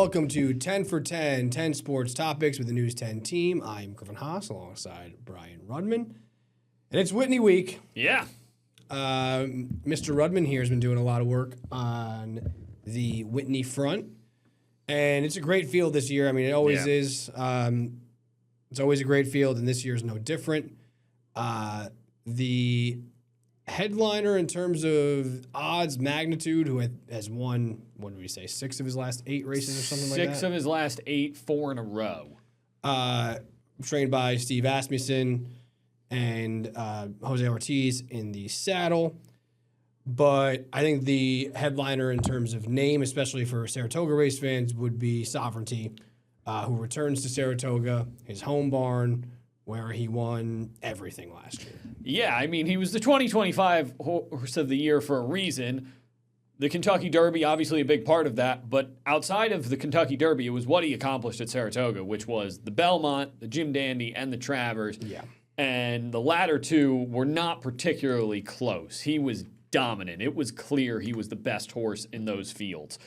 welcome to 10 for 10, 10 sports topics with the News 10 team. I'm Griffin Haas alongside Brian Rudman. And it's Whitney week. Yeah. Mr. Rudman here has been doing a lot of work on the Whitney front. And it's a great field this year. I mean, it always is. It's always a great field, and this year is no different. The headliner in terms of odds magnitude, who has won, what did we say, 6 of his last 8 races or something like that? 6 of his last 8, 4 in a row. Trained by Steve Asmussen and Jose Ortiz in the saddle. But I think the headliner in terms of name, especially for Saratoga race fans, would be Sovereignty, who returns to Saratoga, his home barn, where he won everything last year. Yeah, I mean, he was the 2025 Horse of the Year for a reason. The Kentucky Derby, obviously a big part of that, but outside of the Kentucky Derby, it was what he accomplished at Saratoga, which was the Belmont, the Jim Dandy, and the Travers. Yeah. And the latter two were not particularly close. He was dominant. It was clear he was the best horse in those fields.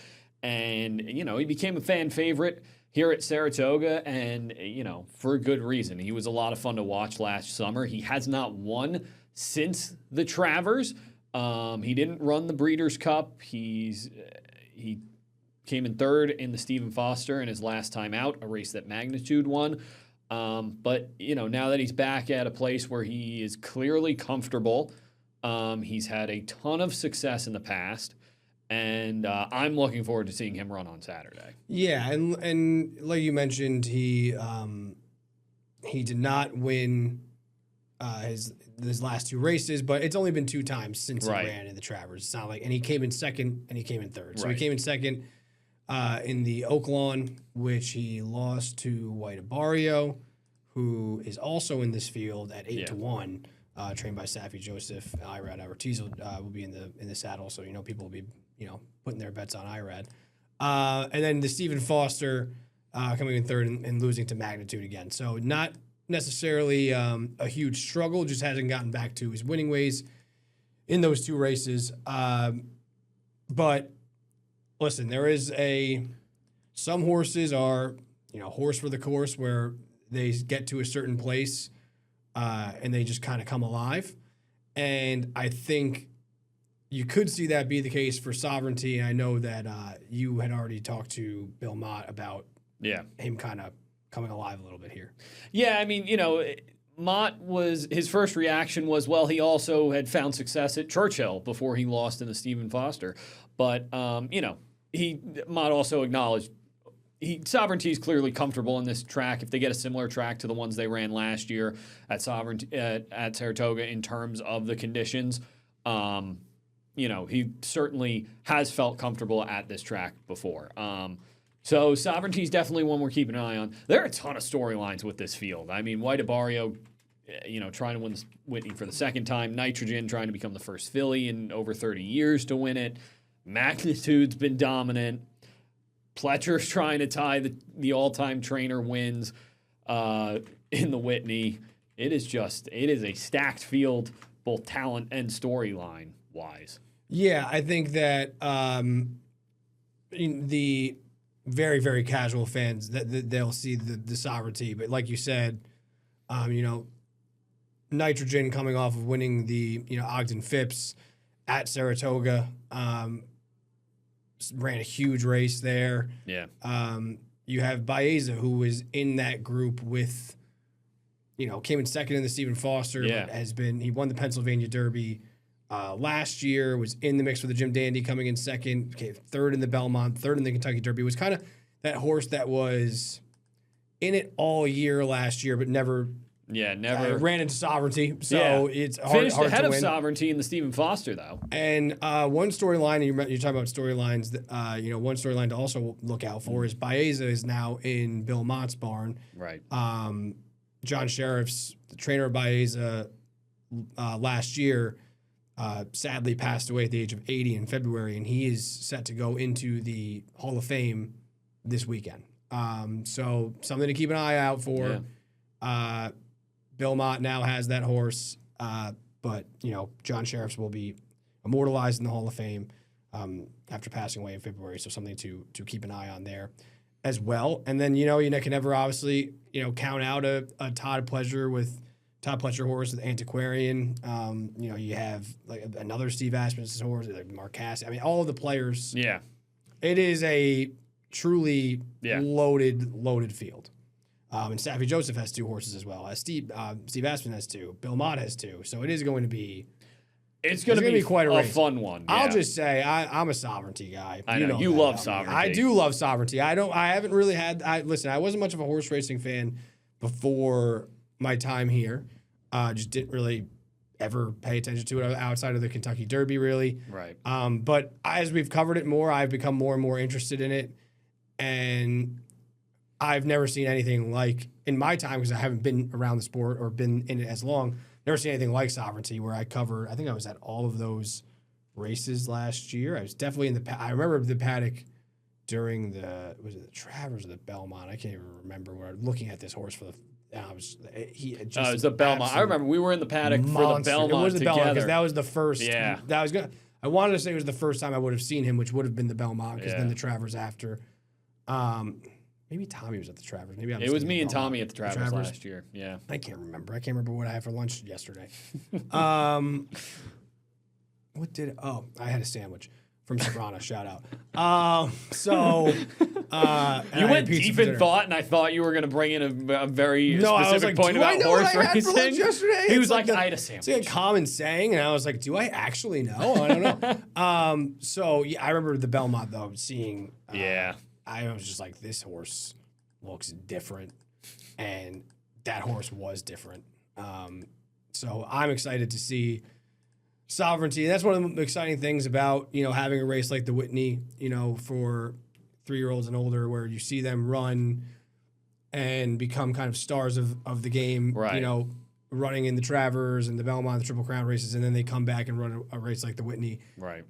And, you know, he became a fan favorite here at Saratoga, and, you know, for a good reason. He was a lot of fun to watch last summer. He has not won since the Travers. He didn't run the Breeders' Cup. He came in 3rd in the Stephen Foster in his last time out, a race that Magnitude won. But, you know, now that he's back at a place where he is clearly comfortable, he's had a ton of success in the past. And I'm looking forward to seeing him run on Saturday. Yeah, and like you mentioned, he did not win his last 2 races, but it's only been 2 times since he ran in the Travers. It's not like, and he came in 2nd and he came in 3rd. So he came in 2nd in the Oaklawn, which he lost to White Barrio, who is also in this field at 8-1. Trained by Safi Joseph. Irad Ortiz will be in the saddle, so people will be putting their bets on Irad. And then the Stephen Foster coming in 3rd and losing to Magnitude again. So not necessarily a huge struggle, just hasn't gotten back to his winning ways in those 2 races. But listen, there is some horses are horse for the course, where they get to a certain place. And they just kind of come alive. And I think you could see that be the case for Sovereignty. And I know that you had already talked to Bill Mott about him kind of coming alive a little bit here. Yeah, I mean, Mott his first reaction was, well, he also had found success at Churchill before he lost in the Stephen Foster. But, Mott also acknowledged Sovereignty is clearly comfortable in this track. If they get a similar track to the ones they ran last year at Saratoga in terms of the conditions, he certainly has felt comfortable at this track before. So Sovereignty is definitely one we're keeping an eye on. There are a ton of storylines with this field. I mean, White Barrio, trying to win the Whitney for the 2nd time. Nitrogen trying to become the first filly in over 30 years to win it. Magnitude's been dominant. Pletcher's trying to tie the all-time trainer wins in the Whitney. It is a stacked field, both talent and storyline wise. Yeah, I think that the very, very casual fans that they'll see the Sovereignty, but like you said, Nitrogen coming off of winning the Ogden Phipps at Saratoga. Ran a huge race there. Yeah. You have Baeza, who was in that group with, came in 2nd in the Stephen Foster. Yeah. He won the Pennsylvania Derby last year, was in the mix with the Jim Dandy coming in 2nd, came 3rd in the Belmont, 3rd in the Kentucky Derby. It was kind of that horse that was in it all year last year, but never ran into Sovereignty, so it's hard Finished to ahead of win. Sovereignty in the Stephen Foster, though. And one storyline, you're talking about storylines, one storyline to also look out for is Baeza is now in Bill Mott's barn. Right. John Sheriff's, the trainer of Baeza last year, sadly passed away at the age of 80 in February, and he is set to go into the Hall of Fame this weekend. So something to keep an eye out for. Yeah. Bill Mott now has that horse, but John Sheriff's will be immortalized in the Hall of Fame after passing away in February. So something to keep an eye on there. as well. And then, you can never obviously, count out a Todd Pledger horse with Antiquarian. You have like another Steve Asmussen's horse, like Marcassi. I mean, all of the players. Yeah. It is a truly loaded field. And Staffy Joseph has 2 horses as well. Steve Aspen has 2. Bill Mott has 2. So it is going to be. It's going to be quite a fun one. Yeah. I'll just say I'm a Sovereignty guy. I know you love Sovereignty. I do love Sovereignty. I haven't really had. Listen, I wasn't much of a horse racing fan before my time here. Just didn't really ever pay attention to it outside of the Kentucky Derby, really. Right. But as we've covered it more, I've become more and more interested in it, and I've never seen anything like in my time because I haven't been around the sport or been in it as long. Never seen anything like Sovereignty where I covered. I think I was at all of those races last year. I was definitely in the. I remember the paddock during was it the Travers or the Belmont? I can't even remember. Where looking at this horse for the. It was the Belmont. I remember we were in the paddock for the Belmont. It was the Belmont because because that was the first. Yeah. That was good. I wanted to say it was the first time I would have seen him, which would have been the Belmont because then the Travers after. Maybe Tommy was at the Travers. Maybe it was me and Tommy at the Travers last year. Yeah. I can't remember. I can't remember what I had for lunch yesterday. I had a sandwich from Sabrina. Shout out. You went deep in thought, and I thought you were going to bring in a very specific point about horse racing. Yesterday? He was like, I had a sandwich. It's like a common saying, and I was like, do I actually know? I don't know. I remember the Belmont, though, seeing. I was just like, this horse looks different, and that horse was different. So I'm excited to see Sovereignty. And that's one of the exciting things about, having a race like the Whitney, for 3-year-olds and older, where you see them run and become kind of stars of the game, right. Running in the Travers and the Belmont, the Triple Crown races, and then they come back and run a race like the Whitney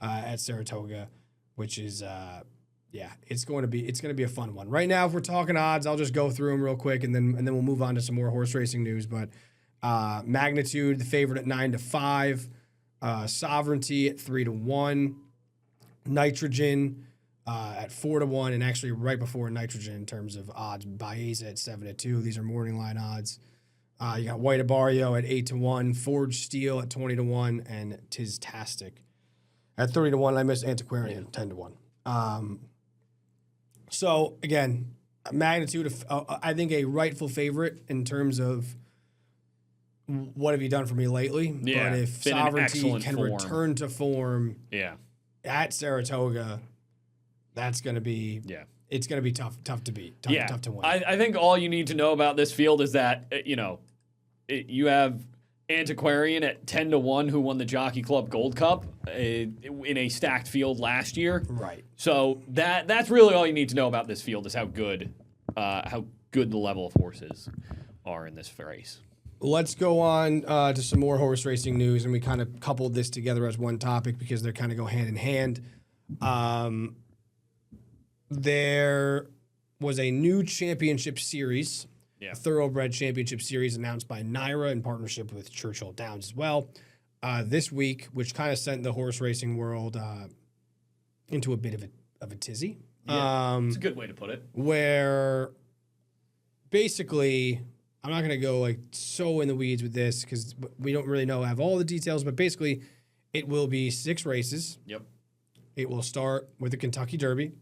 at Saratoga, which is it's going to be a fun one. Right now, if we're talking odds, I'll just go through them real quick, and then we'll move on to some more horse racing news. But Magnitude, the favorite at 9-5, Sovereignty at 3-1, Nitrogen at 4-1, and actually right before Nitrogen in terms of odds, Baeza at 7-2. These are morning line odds. You got White Abario at 8-1, Forge Steel at 20-1, and Tiztastic at 30-1. I missed Antiquarian 10-1. So, again, Magnitude, I think a rightful favorite in terms of what have you done for me lately. Yeah, but if Sovereignty can return to form at Saratoga, that's going to be it's going to be tough to beat, tough to win. I think all you need to know about this field is that, you have Antiquarian at 10-1 who won the Jockey Club Gold Cup in a stacked field last year. Right. So that's really all you need to know about this field is how good the level of horses are in this race. Let's go on to some more horse racing news, and we kind of coupled this together as one topic because they kind of go hand in hand. There was a new championship series. A Thoroughbred Championship Series announced by NYRA in partnership with Churchill Downs as well this week, which kind of sent the horse racing world into a bit of a tizzy. Yeah, it's a good way to put it. Where basically, I'm not going to go so in the weeds with this because we don't really have all the details, but basically it will be 6 races. Yep. It will start with the Kentucky Derby.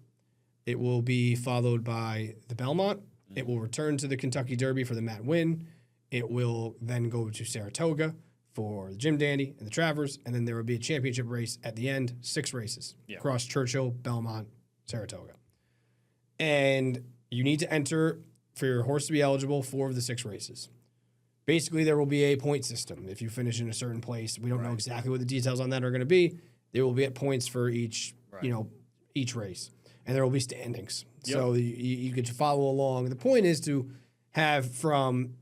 It will be followed by the Belmont. It will return to the Kentucky Derby for the Matt Winn. It will then go to Saratoga for the Jim Dandy and the Travers, and then there will be a championship race at the end, 6 races across Churchill, Belmont, Saratoga. And you need to enter for your horse to be eligible 4 of the 6 races. Basically, there will be a point system. If you finish in a certain place, we don't know exactly what the details on that are going to be. There will be at points for each race, and there will be standings. Yep. So you could follow along. The point is to have from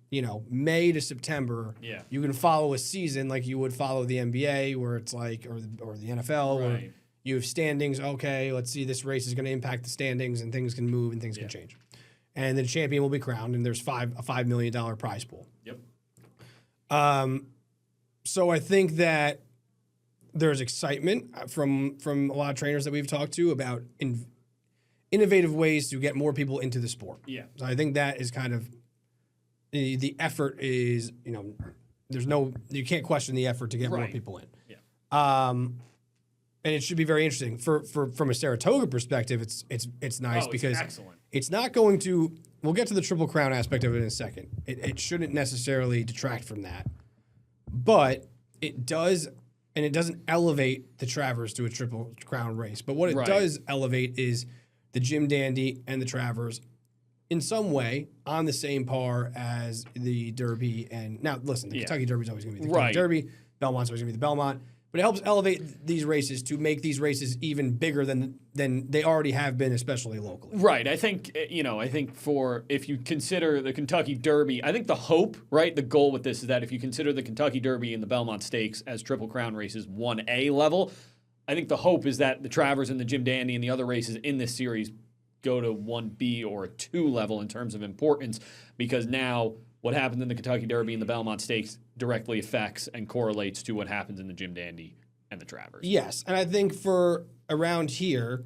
May to September. Yeah. You can follow a season like you would follow the NBA, where it's like or the NFL, where you have standings. Okay, let's see, this race is going to impact the standings, and things can move and things can change. And the champion will be crowned, and there's a $5 million prize pool. Yep. So I think that there's excitement from a lot of trainers that we've talked to about innovative ways to get more people into the sport. Yeah. So I think that is kind of the effort is, you can't question the effort to get more people in. Yeah. And it should be very interesting from a Saratoga perspective. It's nice because excellent. It's not going to. We'll get to the Triple Crown aspect of it in a second. It shouldn't necessarily detract from that, but it does, and it doesn't elevate the Travers to a Triple Crown race. But what it does elevate is the Jim Dandy and the Travers in some way on the same par as the Derby. And now, listen, the Kentucky Derby is always going to be the Kentucky Derby. Belmont's always going to be the Belmont. But it helps elevate these races to make these races even bigger than they already have been, especially locally. Right. I think if you consider the Kentucky Derby, I think the hope, right, the goal with this is that if you consider the Kentucky Derby and the Belmont Stakes as Triple Crown races 1A level, I think the hope is that the Travers and the Jim Dandy and the other races in this series go to 1B or a 2 level in terms of importance, because now what happens in the Kentucky Derby and the Belmont Stakes directly affects and correlates to what happens in the Jim Dandy and the Travers. Yes, and I think for around here,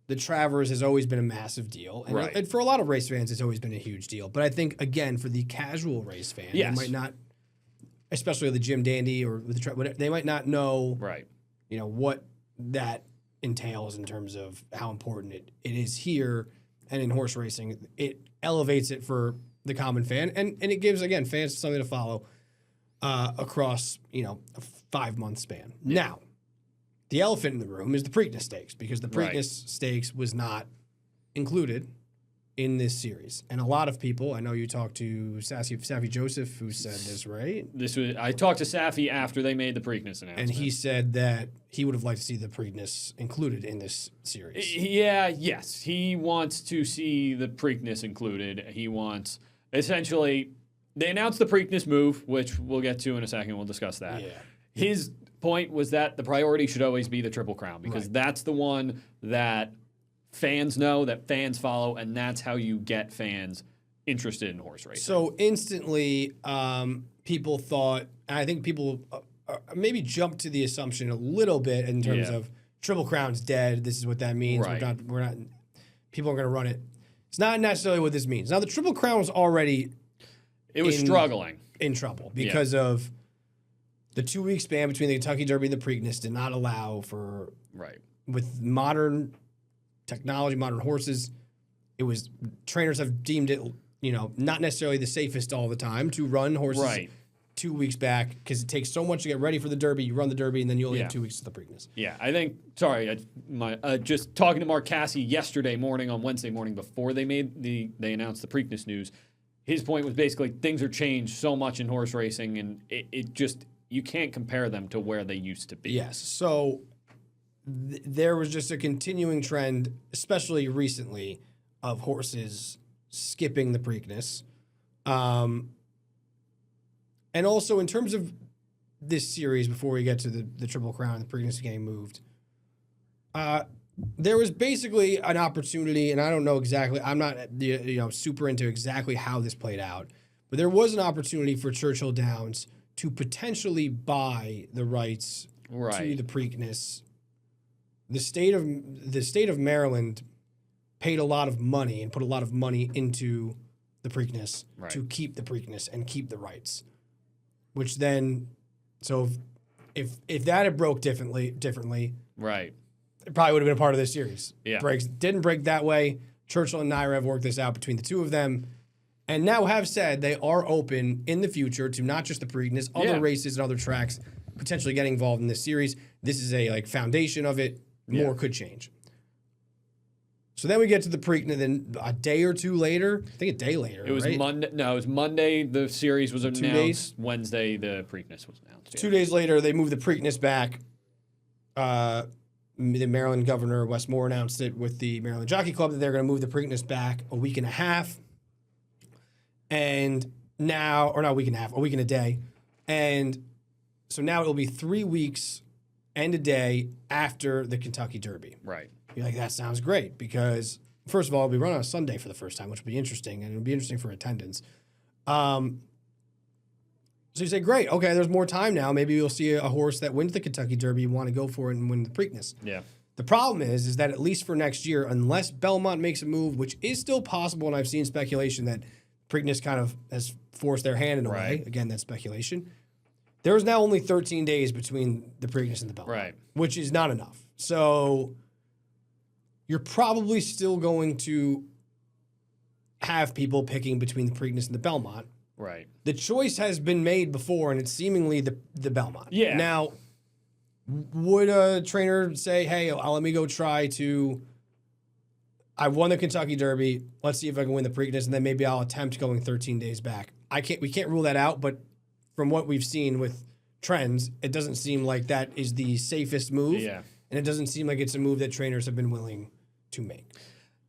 the Travers has always been a massive deal. And for a lot of race fans, it's always been a huge deal. But I think, again, for the casual race fan, they might not, especially the Jim Dandy or the they might not know what that entails in terms of how important it is here and in horse racing. It elevates it for the common fan, and it gives, again, fans something to follow across a 5-month span. Yeah. Now, the elephant in the room is the Preakness Stakes, because the Preakness Stakes was not included in this series. And a lot of people, I know you talked to Safi Joseph, who said this, right? I talked to Safi after they made the Preakness announcement. And he said that he would have liked to see the Preakness included in this series. Yes. He wants to see the Preakness included. He wants, essentially, they announced the Preakness move, which we'll get to in a second. We'll discuss that. Yeah. His point was that the priority should always be the Triple Crown, because that's the one that fans know, that fans follow, and that's how you get fans interested in horse racing. So instantly, people thought, and I think people maybe jumped to the assumption a little bit in terms of Triple Crown's dead. This is what that means. We're not. People are going to run it. It's not necessarily what this means. Now, the Triple Crown was already. It was struggling. In trouble because of the 2-week span between the Kentucky Derby and the Preakness did not allow for with modern technology, modern horses. It was trainers have deemed it, not necessarily the safest all the time to run horses 2 weeks back, because it takes so much to get ready for the Derby. You run the Derby and then you only have 2 weeks to the Preakness. Yeah, I think. Sorry, just talking to Mark Cassie yesterday morning on Wednesday morning before they announced the Preakness news. His point was basically things are changed so much in horse racing, and it just, you can't compare them to where they used to be. Yes. So there was just a continuing trend, especially recently, of horses skipping the Preakness. And also in terms of this series, before we get to the Triple Crown and the Preakness getting moved, there was basically an opportunity, and I don't know exactly, I'm not super into exactly how this played out, but there was an opportunity for Churchill Downs to potentially buy the rights to the Preakness. The state of Maryland paid a lot of money and put a lot of money into the Preakness to keep the Preakness and keep the rights. Which then, so if that had broke differently, it probably would have been a part of this series. Yeah. Didn't break that way. Churchill and Naira have worked this out between the two of them, and now have said they are open in the future to not just the Preakness, other races and other tracks potentially getting involved in this series. This is a foundation of it. More could change. So then we get to the Preakness. Then a day or two later, I think a day later. It was Monday. No, it was Monday. The series was announced. 2 days. Wednesday, the Preakness was announced. 2 days later, they moved the Preakness back. The Maryland governor, Wes Moore, announced it with the Maryland Jockey Club that they're going to move the Preakness back a week and a half. And now, or not a week and a half, a week and a day. And so now it'll be 3 weeks and a day after the Kentucky Derby. Right. You're like, that sounds great, because first of all, it'll be run on a Sunday for the first time, which will be interesting, and it'll be interesting for attendance. So you say, great, okay, there's more time now. Maybe you'll see a horse that wins the Kentucky Derby, you want to go for it and win the Preakness. Yeah. The problem is that at least for next year, unless Belmont makes a move, which is still possible, and I've seen speculation that Preakness kind of has forced their hand in a way. Again, that's speculation. There is now only 13 days between the Preakness and the Belmont, which is not enough. So you're probably still going to have people picking between the Preakness and the Belmont. Right. The choice has been made before, and it's seemingly the Belmont. Yeah. Now, would a trainer say, hey, let me go try to... I won the Kentucky Derby. Let's see if I can win the Preakness, and then maybe I'll attempt going 13 days back. We can't rule that out, but from what we've seen with trends, it doesn't seem like that is the safest move. Yeah. And it doesn't seem like it's a move that trainers have been willing to make.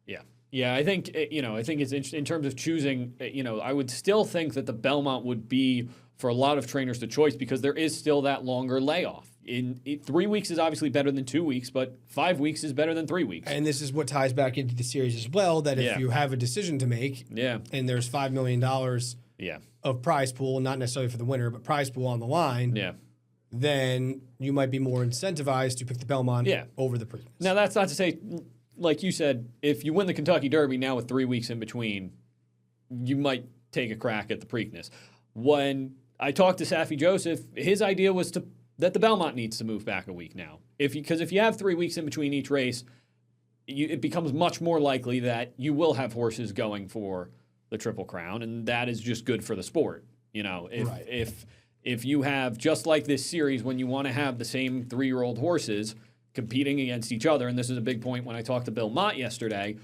Yeah. Yeah, I think, I think it's in terms of choosing, I would still think that the Belmont would be, for a lot of trainers, the choice because there is still that longer layoff. 3 weeks is obviously better than 2 weeks, but 5 weeks is better than 3 weeks. And this is what ties back into the series as well, that if you have a decision to make, and there's $5 million of prize pool, not necessarily for the winner, but prize pool on the line, then you might be more incentivized to pick the Belmont over the Preakness. Now, that's not to say, like you said, if you win the Kentucky Derby now with 3 weeks in between, you might take a crack at the Preakness. When I talked to Safi Joseph, his idea was that the Belmont needs to move back a week now. Because if you have 3 weeks in between each race, it becomes much more likely that you will have horses going for the Triple Crown, and that is just good for the sport. If you have, just like this series, when you want to have the same 3-year-old horses competing against each other, and this is a big point when I talked to Bill Mott yesterday,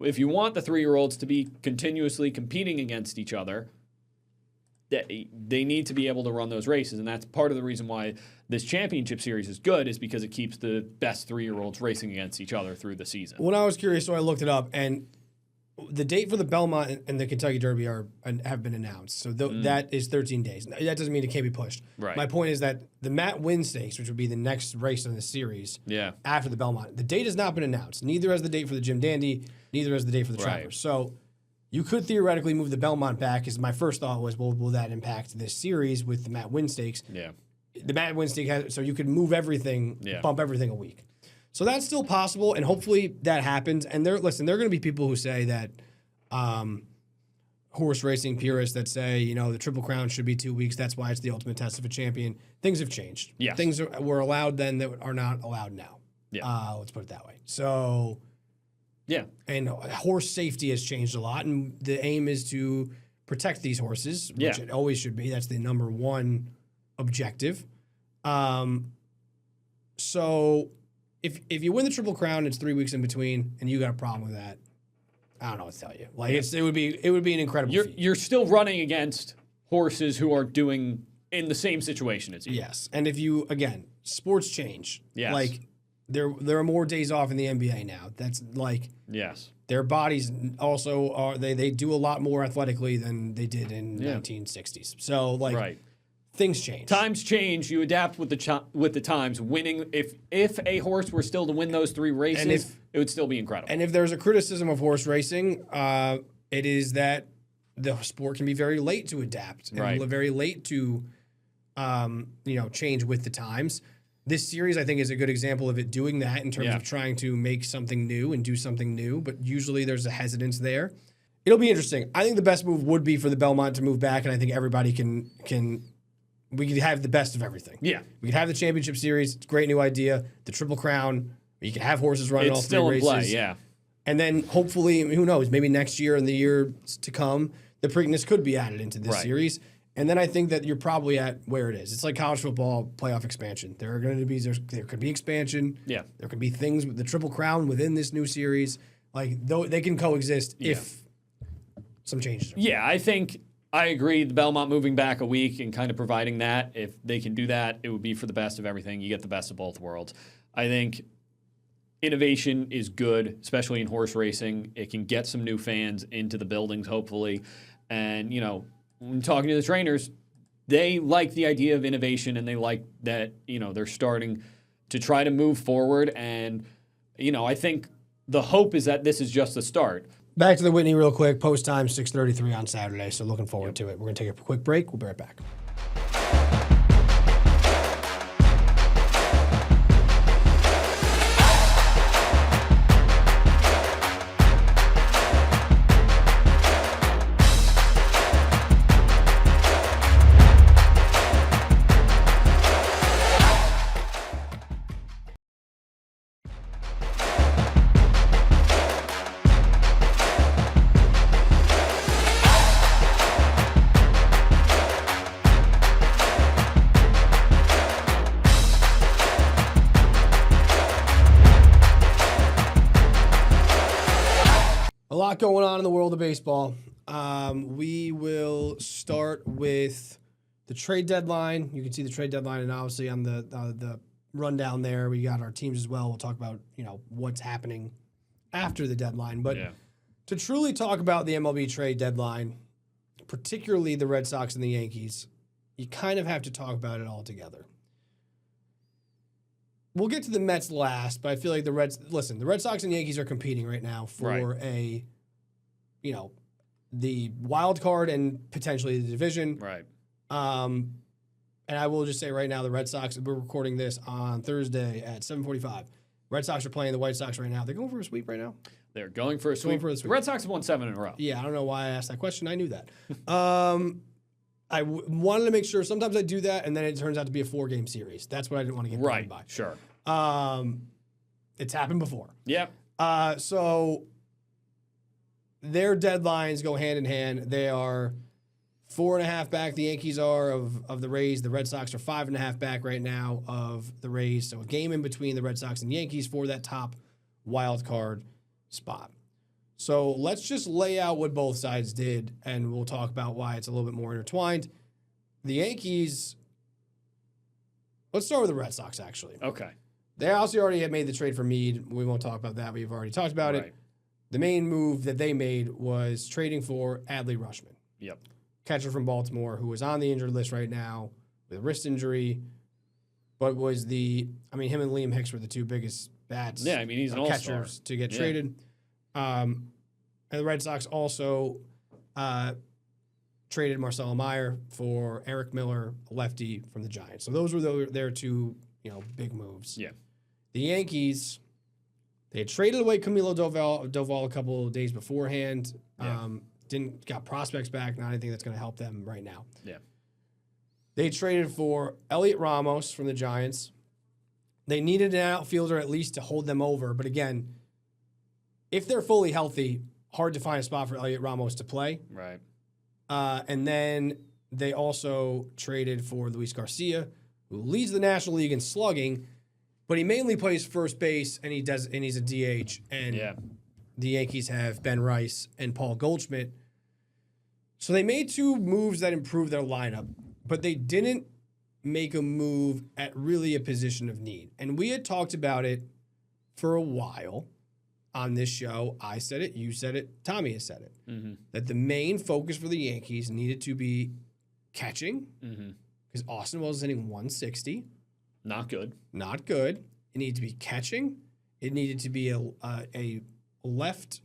if you want the 3-year-olds to be continuously competing against each other, they need to be able to run those races, and that's part of the reason why this championship series is good, is because it keeps the best 3-year-olds racing against each other through the season. When I was curious, so I looked it up, and the date for the Belmont and the Kentucky Derby have been announced. So that is 13 days. That doesn't mean it can't be pushed. Right. My point is that the Matt Winn Stakes, which would be the next race in the series after the Belmont, the date has not been announced. Neither has the date for the Jim Dandy, neither has the date for the Travers. So you could theoretically move the Belmont back, because my first thought was, well, will that impact this series with the Matt Winn Stakes? Yeah. The Matt Winn Stakes, so you could move everything, bump everything a week. So that's still possible, and hopefully that happens. And there are going to be people who say that horse racing purists that say, the Triple Crown should be 2 weeks. That's why it's the ultimate test of a champion. Things have changed. Yes. Things were allowed then that are not allowed now. Yeah. Let's put it that way. So, and horse safety has changed a lot, and the aim is to protect these horses, which it always should be. That's the number one objective. So if you win the Triple Crown, it's 3 weeks in between, and you got a problem with that, I don't know what to tell you. Like it would be an incredible feat. You're still running against horses who are doing in the same situation as you. Yes, and if you sports change. Yes. Like there are more days off in the NBA now. That's like their bodies also are they do a lot more athletically than they did in 1960s. So things change. Times change. You adapt with the times. Winning if a horse were still to win those 3 races, it would still be incredible. And if there's a criticism of horse racing, it is that the sport can be very late to adapt and very late to change with the times. This series, I think, is a good example of it doing that in terms of trying to make something new and do something new. But usually there's a hesitance there. It'll be interesting. I think the best move would be for the Belmont to move back, and I think everybody can. We could have the best of everything. Yeah. We could have the championship series. It's a great new idea. The Triple Crown. You could have horses running all 3 races. Play, yeah. And then hopefully, who knows, maybe next year and the years to come, the Preakness could be added into this series. And then I think that you're probably at where it is. It's like college football playoff expansion. There could be expansion. Yeah. There could be things with the Triple Crown within this new series. They can coexist if some changes. I agree. The Belmont moving back a week and kind of providing that, if they can do that, it would be for the best of everything. You get the best of both worlds. I think innovation is good, especially in horse racing. It can get some new fans into the buildings, hopefully. And, when talking to the trainers, they like the idea of innovation, and they like that, they're starting to try to move forward. And, I think the hope is that this is just the start. Back to the Whitney real quick. Post time, 6:33 on Saturday, so looking forward to it. We're going to take a quick break. We'll be right back. lot going on in the world of baseball. We will start with the trade deadline. You can see the trade deadline, and obviously on the rundown there, we got our teams as well. We'll talk about what's happening after the deadline. But to truly talk about the MLB trade deadline, particularly the Red Sox and the Yankees, you kind of have to talk about it all together. We'll get to the Mets last, but I feel like the Red Sox and Yankees are competing right now for the wild card and potentially the division. Right. And I will just say right now, the Red Sox, we're recording this on Thursday at 7:45. Red Sox are playing the White Sox right now. They're going for a sweep right now? They're going for a sweep. The Red Sox have won 7 in a row. Yeah, I don't know why I asked that question. I knew that. I wanted to make sure. Sometimes I do that, and then it turns out to be a 4-game series. That's what I didn't want to get burned by. Sure. It's happened before. Yep. So their deadlines go hand in hand. They are 4.5 back. The Yankees are of the Rays. The Red Sox are 5.5 back right now of the Rays. So a game in between the Red Sox and Yankees for that top wild card spot. So let's just lay out what both sides did, and we'll talk about why it's a little bit more intertwined. The Yankees, let's start with the Red Sox, actually. Okay. They also already had made the trade for Meade. We won't talk about that. We've already talked about it. The main move that they made was trading for Adley Rutschman. Yep. Catcher from Baltimore, who is on the injured list right now with a wrist injury, but was him and Liam Hicks were the two biggest bats. Yeah, he's an all-star. Catchers to get traded. And the Red Sox also traded Marcelo Meyer for Eric Miller, a lefty from the Giants. So those were their two, big moves. Yeah. The Yankees, they had traded away Camilo Doval a couple of days beforehand. Yeah. Got prospects back, not anything that's going to help them right now. Yeah. They traded for Elliot Ramos from the Giants. They needed an outfielder at least to hold them over. But again, if they're fully healthy, hard to find a spot for Elliot Ramos to play. Right. And then they also traded for Luis Garcia, who leads the National League in slugging, but he mainly plays first base, and he's a DH. And the Yankees have Ben Rice and Paul Goldschmidt. So they made two moves that improved their lineup, but they didn't make a move at really a position of need. And we had talked about it for a while on this show. I said it, you said it, Tommy has said it, that the main focus for the Yankees needed to be catching, because Austin Wells is hitting 160. Not good. Not good. It needed to be catching. It needed to be a left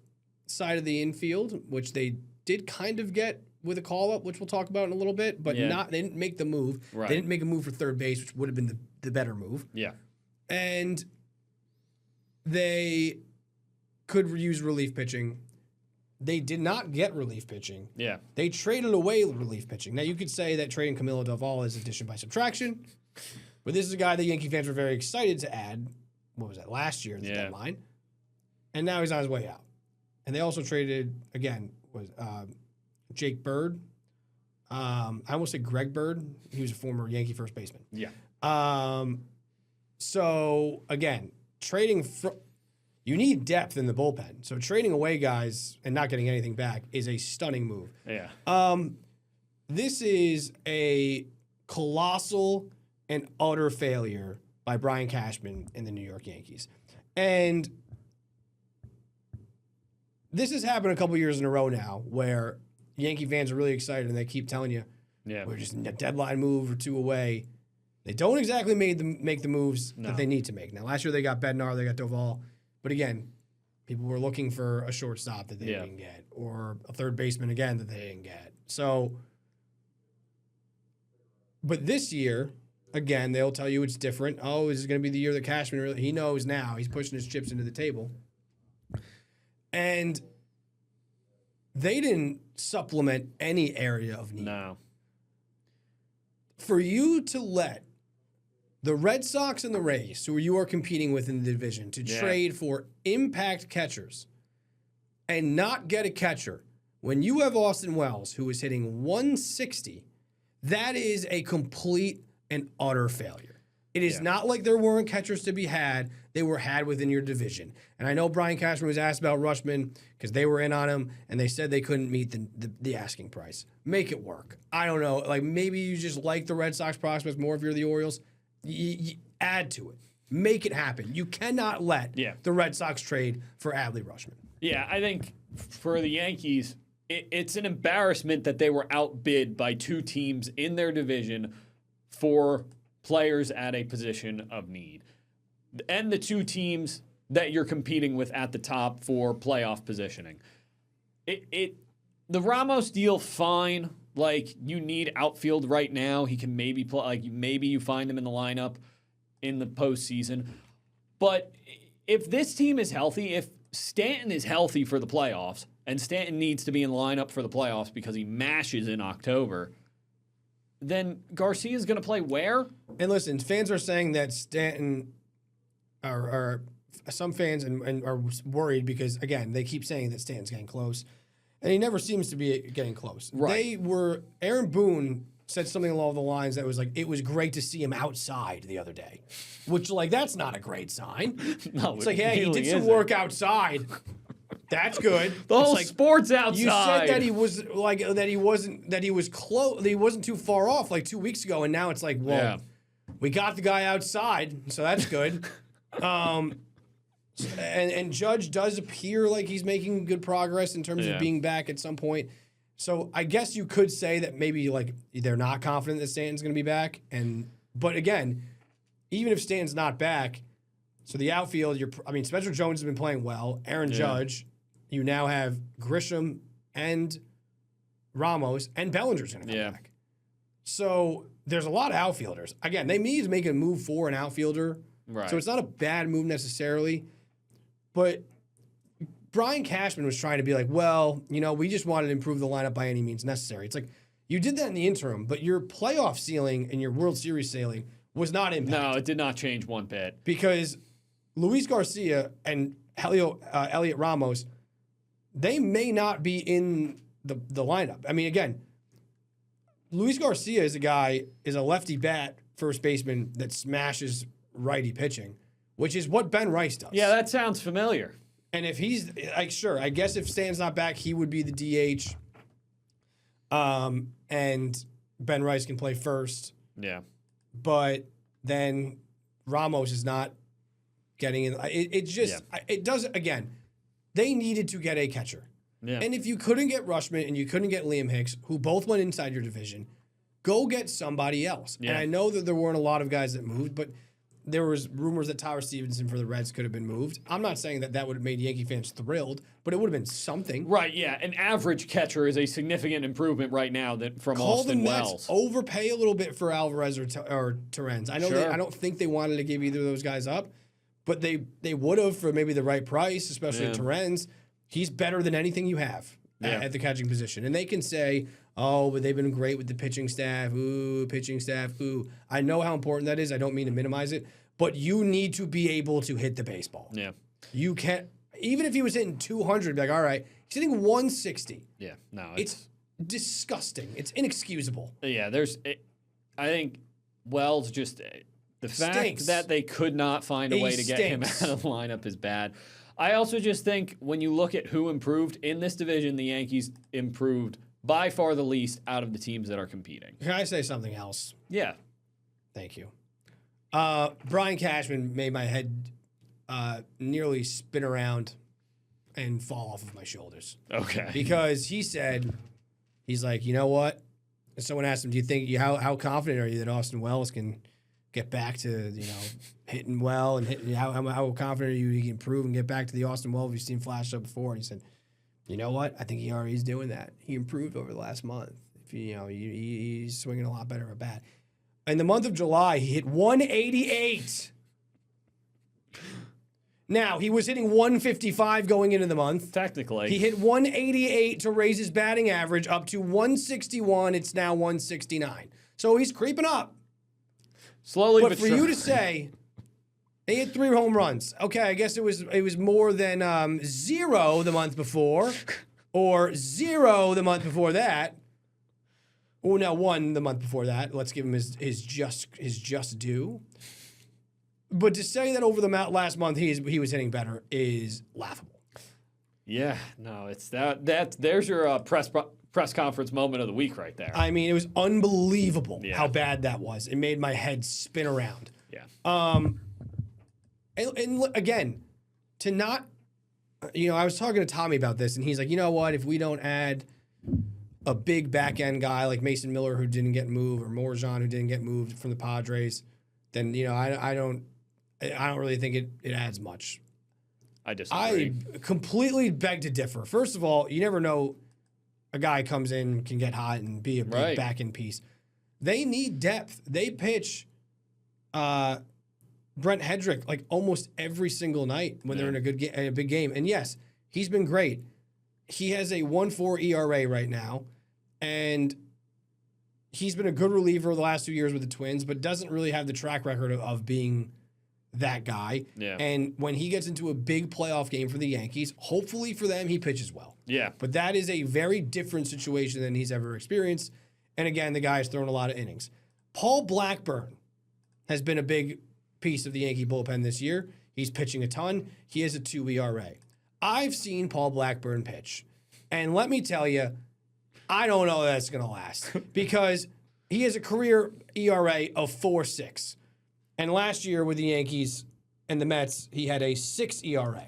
side of the infield, which they did kind of get with a call-up, which we'll talk about in a little bit, but they didn't make the move. Right. They didn't make a move for third base, which would have been the better move. Yeah. And they could use relief pitching. They did not get relief pitching. Yeah. They traded away relief pitching. Now, you could say that trading Camilo Doval is addition by subtraction, but this is a guy that Yankee fans were very excited to add. What was that, last year at the deadline? And now he's on his way out. And they also traded, again, Jake Bird. I almost said Greg Bird. He was a former Yankee first baseman. Yeah. So, again, trading you need depth in the bullpen. So trading away guys and not getting anything back is a stunning move. Yeah. This is a colossal and utter failure by Brian Cashman in the New York Yankees. And this has happened a couple years in a row now where Yankee fans are really excited and they keep telling you, we're just a deadline move or two away. They don't exactly make the moves that they need to make. Now, last year they got Bednar, they got Doval. But again, people were looking for a shortstop that they didn't get, or a third baseman again that they didn't get. So, but this year, again, they'll tell you it's different. Oh, this is going to be the year that Cashman he knows now. He's pushing his chips into the table. And they didn't supplement any area of need. No. For you to let the Red Sox and the Rays, who you are competing with in the division, to trade for impact catchers and not get a catcher when you have Austin Wells, who is hitting 160, that is a complete and utter failure. It is not like there weren't catchers to be had. They were had within your division. And I know Brian Cashman was asked about Rutschman because they were in on him, and they said they couldn't meet the asking price. Make it work. I don't know. Like, maybe you just like the Red Sox prospects more if you're the Orioles. Add to it. Make it happen. You cannot let the Red Sox trade for Adley Rutschman. Yeah, I think for the Yankees, it's an embarrassment that they were outbid by two teams in their division for players at a position of need. And the two teams that you're competing with at the top for playoff positioning. The Ramos deal, fine. Like, you need outfield right now. He can maybe play, like, maybe you find him in the lineup in the postseason. But if this team is healthy, if Stanton is healthy for the playoffs, and Stanton needs to be in the lineup for the playoffs because he mashes in October, then Garcia's going to play where? And listen, fans are saying that Stanton, or some fans and are worried because, again, they keep saying that Stanton's getting close, and he never seems to be getting close. Right. Aaron Boone said something along the lines that was like, it was great to see him outside the other day, which, like, that's not a great sign. No, it's like, hey, he did some work outside. That's good. The whole sport's outside. You said that he was like that he was close. That he wasn't too far off like 2 weeks ago, and now it's like, well, we got the guy outside, so that's good. And Judge does appear like he's making good progress in terms of being back at some point. So I guess you could say that maybe like they're not confident that Stanton's going to be back. But again, even if Stanton's not back, so the outfield, Spencer Jones has been playing well. Aaron Judge, you now have Grisham and Ramos, and Bellinger's going to come back. So there's a lot of outfielders. Again, they need to make a move for an outfielder. Right. So it's not a bad move necessarily. But Brian Cashman was trying to be like, well, we just wanted to improve the lineup by any means necessary. It's like, you did that in the interim, but your playoff ceiling and your World Series ceiling was not impacted. No, it did not change one bit. Because Luis Garcia and Elliot Ramos, they may not be in the lineup. I mean, again, Luis Garcia is a lefty bat first baseman that smashes righty pitching, which is what Ben Rice does. Yeah, that sounds familiar. And if he's like, sure, I guess if Stanton's not back, he would be the DH. And Ben Rice can play first. Yeah. But then Ramos is not getting in. It doesn't, again, they needed to get a catcher. Yeah. And if you couldn't get Rutschman and you couldn't get Liam Hicks, who both went inside your division, go get somebody else. Yeah. And I know that there weren't a lot of guys that moved, but there was rumors that Tyler Stevenson for the Reds could have been moved. I'm not saying that would have made Yankee fans thrilled, but it would have been something. Right, yeah. An average catcher is a significant improvement right now from Austin Wells. Overpay a little bit for Alvarez or Torrens. I know I don't think they wanted to give either of those guys up, but they would have for maybe the right price, especially Torrens. He's better than anything you have at the catching position. And they can say, oh, but they've been great with the pitching staff. Ooh, pitching staff. Ooh. I know how important that is. I don't mean to minimize it. But you need to be able to hit the baseball. Yeah. You can't, even if he was hitting 200, be like, all right, he's hitting 160. Yeah, no. It's disgusting. It's inexcusable. Yeah, I think Wells just, the fact that they could not find a way to get him out of the lineup is bad. I also just think when you look at who improved in this division, the Yankees improved by far the least out of the teams that are competing. Can I say something else? Yeah. Thank you. Brian Cashman made my head nearly spin around and fall off of my shoulders. Okay. Because he's like, you know what? And someone asked him, do you think, how confident are you that Austin Wells can get back to, hitting well and hitting, how confident are you he can improve and get back to the Austin Wells you've seen flash up before? And he said, you know what? I think he already is doing that. He improved over the last month. He's swinging a lot better at bat. In the month of July, he hit 188. Now, he was hitting 155 going into the month. Technically. He hit 188 to raise his batting average up to 161. It's now 169. So he's creeping up. Slowly, but for you to say he hit 3 home runs, okay, I guess it was more than 0 the month before, or 0 the month before that. Oh, now 1 the month before that. Let's give him his just due. But to say that over the last month he was hitting better is laughable. Yeah, no, it's there's your press conference moment of the week right there. I mean, it was unbelievable how bad that was. It made my head spin around. Yeah. And again, to not, I was talking to Tommy about this, and he's like, you know what? If we don't add a big back end guy like Mason Miller who didn't get moved, or Morjan who didn't get moved from the Padres, then I don't really think it adds much. I disagree. I completely beg to differ. First of all, you never know, a guy comes in, can get hot and be a big back end piece. They need depth. They pitch Brent Hedrick like almost every single night when they're in a big game. And yes, he's been great. He has a 1.4 ERA right now, and he's been a good reliever the last 2 years with the Twins, but doesn't really have the track record of being that guy. Yeah. And when he gets into a big playoff game for the Yankees, hopefully for them, he pitches well. Yeah. But that is a very different situation than he's ever experienced. And again, the guy's thrown a lot of innings. Paul Blackburn has been a big piece of the Yankee bullpen this year. He's pitching a ton. He has a 2 ERA. I've seen Paul Blackburn pitch. And let me tell you, I don't know that's going to last because he has a career ERA of 4.6. And last year with the Yankees and the Mets, he had a 6 ERA.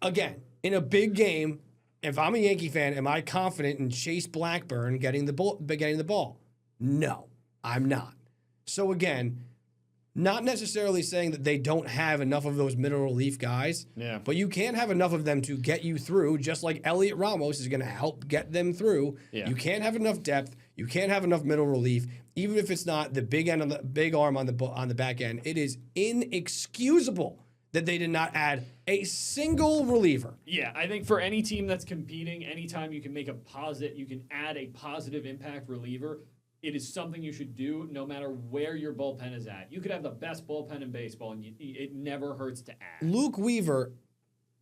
Again, in a big game, if I'm a Yankee fan, am I confident in Chase Blackburn getting the ball? No, I'm not. So again, not necessarily saying that they don't have enough of those middle relief guys, but you can't have enough of them to get you through, just like Elliot Ramos is going to help get them through. Yeah. You can't have enough depth. You can't have enough middle relief, even if it's not the big end on the big arm on the back end. It is inexcusable that they did not add a single reliever. Yeah, I think for any team that's competing, anytime you can you can add a positive impact reliever, it is something you should do no matter where your bullpen is at. You could have the best bullpen in baseball, and it never hurts to add. Luke Weaver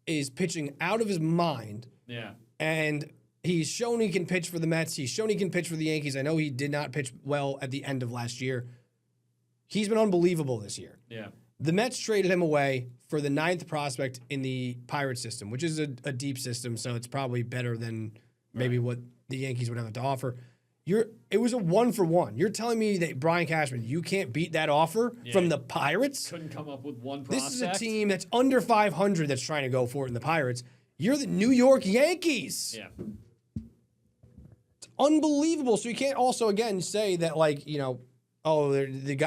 is pitching out of his mind. Yeah. And he's shown he can pitch for the Mets. He's shown he can pitch for the Yankees. I know he did not pitch well at the end of last year. He's been unbelievable this year. Yeah. The Mets traded him away for the 9th prospect in the Pirates system, which is a deep system, so it's probably better than maybe what the Yankees would have to offer. It was a 1-for-1. You're telling me that Brian Cashman, you can't beat that offer from the Pirates? Couldn't come up with one prospect. This is a team that's under 500 that's trying to go for it in the Pirates. You're the New York Yankees. Yeah. It's unbelievable. So you can't also, again, say that,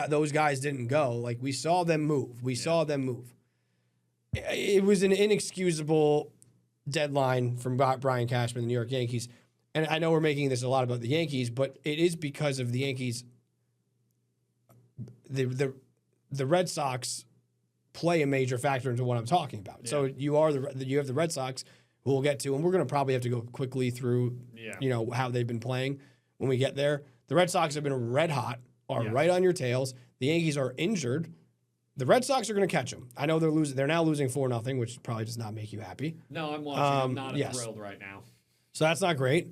those guys didn't go. Like, we saw them move. It was an inexcusable deadline from Brian Cashman, the New York Yankees. And I know we're making this a lot about the Yankees, but it is because of the Yankees. The Red Sox play a major factor into what I'm talking about. Yeah. So you have the Red Sox, who we'll get to, and we're going to probably have to go quickly through, how they've been playing when we get there. The Red Sox have been red hot, right on your tails. The Yankees are injured. The Red Sox are going to catch them. I know they're losing. They're now losing 4-0, which probably does not make you happy. No, I'm watching. I'm not thrilled right now. So that's not great.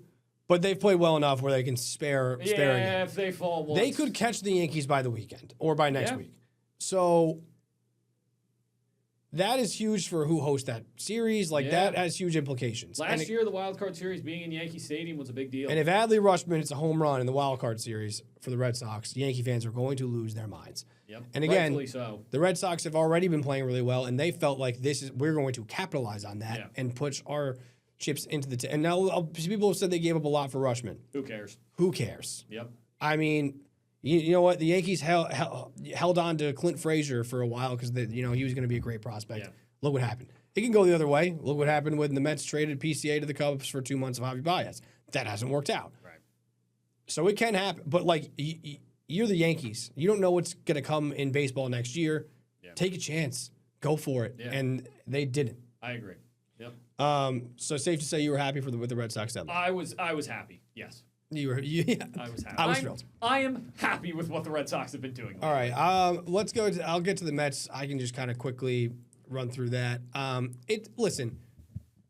But they've played well enough where they can spare again. Yeah, if they fall once. They could catch the Yankees by the weekend or by next week. So that is huge for who hosts that series. That has huge implications. Last year, the Wild Card Series being in Yankee Stadium was a big deal. And if Adley Rutschman hits a home run in the Wild Card Series for the Red Sox, Yankee fans are going to lose their minds. Yep. And again, rightfully so. The Red Sox have already been playing really well, and they felt like we're going to capitalize on that and push our chips into the and now people have said they gave up a lot for Rutschman. Who cares? Yep. I mean, you know what? The Yankees held on to Clint Frazier for a while because he was going to be a great prospect. Yeah. Look what happened. It can go the other way. Look what happened when the Mets traded PCA to the Cubs for 2 months of Javi Baez. That hasn't worked out. Right. So it can happen. But you're the Yankees. You don't know what's going to come in baseball next year. Yeah. Take a chance. Go for it. Yeah. And they didn't. I agree. Yep. So safe to say you were happy with the Red Sox deadline. I was happy. Yes. I was happy. I was thrilled. I am happy with what the Red Sox have been doing. All right. Let's go. I'll get to the Mets. I can just kind of quickly run through that. Listen,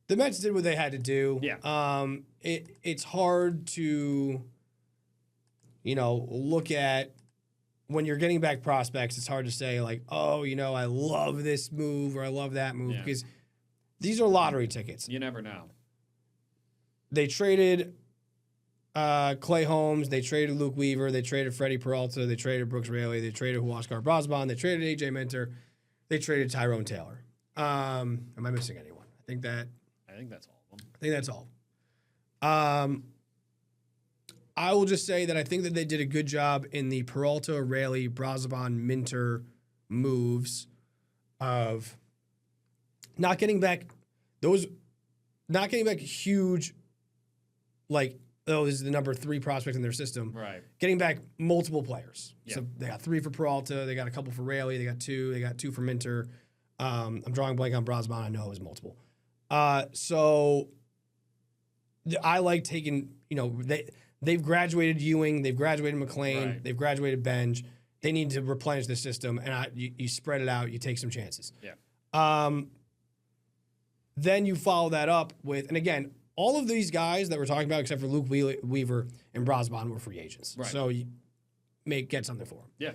the Mets did what they had to do. Yeah. It's hard to, look at when you're getting back prospects, it's hard to say like, oh, I love this move or I love that move because these are lottery tickets. You never know. They traded Clay Holmes, they traded Luke Weaver, they traded Freddie Peralta, they traded Brooks Raley, they traded Huascar Brosbon, they traded AJ Minter, they traded Tyrone Taylor. Am I missing anyone? I think that's all of them. I think that's all. I will just say that I think that they did a good job in the Peralta, Raley, Brosbon, Minter moves of not getting back huge, like, oh, this is the number 3 prospect in their system. Right. Getting back multiple players. Yep. So they got 3 for Peralta, they got a couple for Raley, they got 2 for Minter. I'm drawing blank on Brosbon. I know it was multiple. So I like taking, they've graduated Ewing, they've graduated McLean, Right. they've graduated Benj. They need to replenish the system, and you spread it out, you take some chances. Yeah. Then you follow that up with, and again, all of these guys that we're talking about, except for Luke Weaver and Brosbon, were free agents. Right. So you get something for them. Yeah.